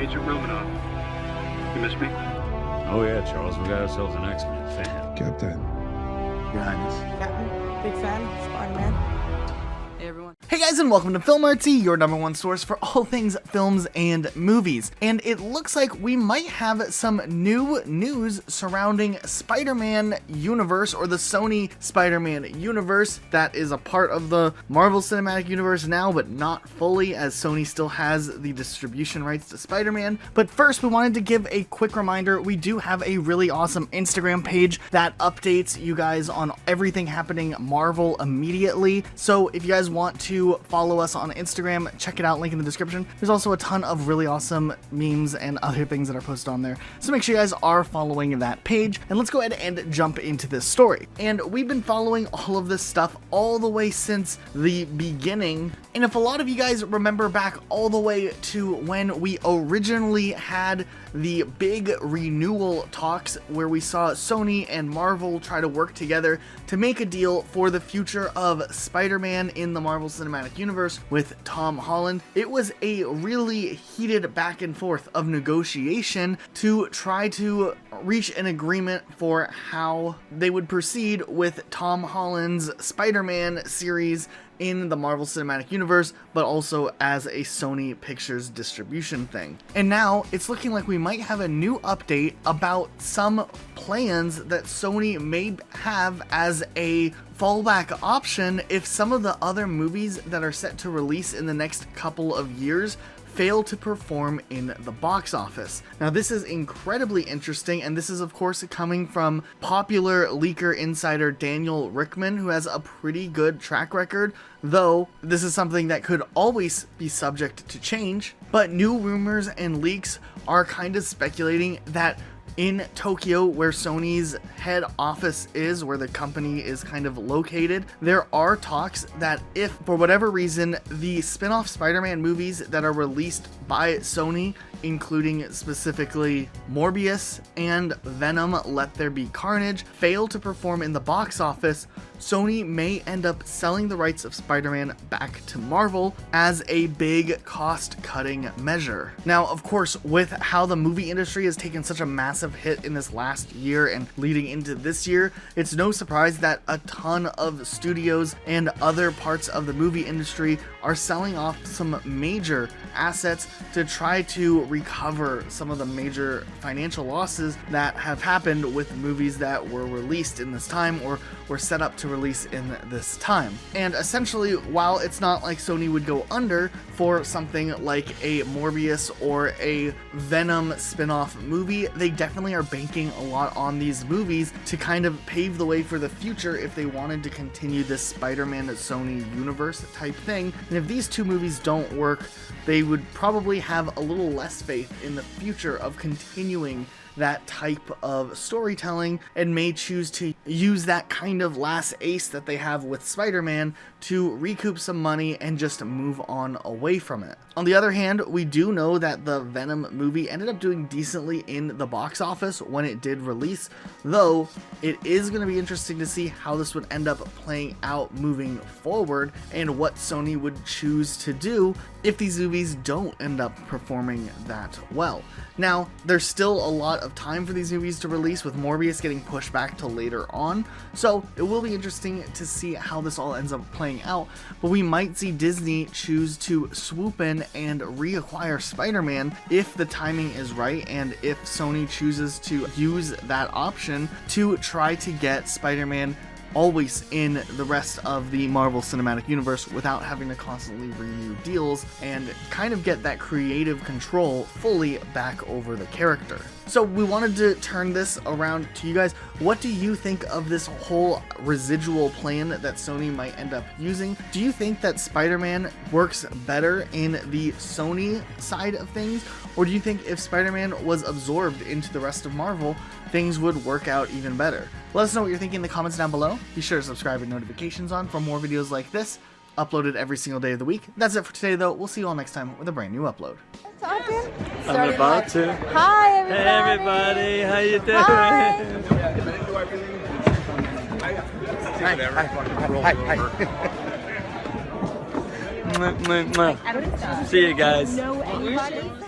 Agent Romanoff. You miss me? Oh yeah, Charles, we got ourselves an X-Men fan. Captain. Your Highness. Captain, big fan, Spider-Man. Hey everyone. Hey guys, and welcome to Film Artsy, your #1 source for all things films and movies. And it looks like we might have some new news surrounding Spider-Man universe, or the Sony Spider-Man universe that is a part of the Marvel Cinematic Universe now, but not fully, as Sony still has the distribution rights to Spider-Man. But first, we wanted to give a quick reminder, we do have a really awesome Instagram page that updates you guys on everything happening Marvel immediately. So if you guys want to follow us on Instagram, check it out, link in the description. There's also a ton of really awesome memes and other things that are posted on there, so make sure you guys are following that page. And let's go ahead and jump into this story. And we've been following all of this stuff all the way since the beginning, and if a lot of you guys remember back all the way to when we originally had the big renewal talks where we saw Sony and Marvel try to work together to make a deal for the future of Spider-Man in the Marvel Cinematic Universe with Tom Holland, it was a really heated back and forth of negotiation to try to reach an agreement for how they would proceed with Tom Holland's Spider-Man series in the Marvel Cinematic Universe, but also as a Sony Pictures distribution thing. And now it's looking like we might have a new update about some plans that Sony may have as a fallback option if some of the other movies that are set to release in the next couple of years fail to perform in the box office. Now this is incredibly interesting, and this is of course coming from popular leaker insider Daniel Rickman, who has a pretty good track record, though this is something that could always be subject to change. But new rumors and leaks are kind of speculating that in Tokyo, where Sony's head office is, where the company is kind of located, there are talks that if, for whatever reason, the spin-off Spider-Man movies that are released by Sony, including specifically Morbius and Venom Let There Be Carnage, fail to perform in the box office, Sony may end up selling the rights of Spider-Man back to Marvel as a big cost-cutting measure. Now, of course, with how the movie industry has taken such a massive hit in this last year and leading into this year, it's no surprise that a ton of studios and other parts of the movie industry are selling off some major assets to try to recover some of the major financial losses that have happened with movies that were released in this time or were set up to release in this time. And essentially, while it's not like Sony would go under for something like a Morbius or a Venom spin-off movie, they definitely are banking a lot on these movies to kind of pave the way for the future if they wanted to continue this Spider-Man Sony universe type thing. And if these two movies don't work, they would probably have a little less faith in the future of continuing that type of storytelling and may choose to use that kind of last ace that they have with Spider-Man to recoup some money and just move on away from it. On the other hand, we do know that the Venom movie ended up doing decently in the box office when it did release, though it is going to be interesting to see how this would end up playing out moving forward and what Sony would choose to do if these movies don't end up performing that well. Now, there's still a lot of time for these movies to release, with Morbius getting pushed back to later on, so it will be interesting to see how this all ends up playing out, but we might see Disney choose to swoop in and reacquire Spider-Man if the timing is right and if Sony chooses to use that option to try to get Spider-Man always in the rest of the Marvel Cinematic Universe without having to constantly renew deals and kind of get that creative control fully back over the character. So we wanted to turn this around to you guys. What do you think of this whole residual plan that Sony might end up using? Do you think that Spider-Man works better in the Sony side of things? Or do you think if Spider-Man was absorbed into the rest of Marvel, things would work out even better? Let us know what you're thinking in the comments down below. Be sure to subscribe and notifications on for more videos like this, uploaded every single day of the week. That's it for today, though. We'll see you all next time with a brand new upload. Talking? I'm about to. Hi, everybody. Hey, everybody. How you doing? Hi. Hi. See you guys. Know anybody?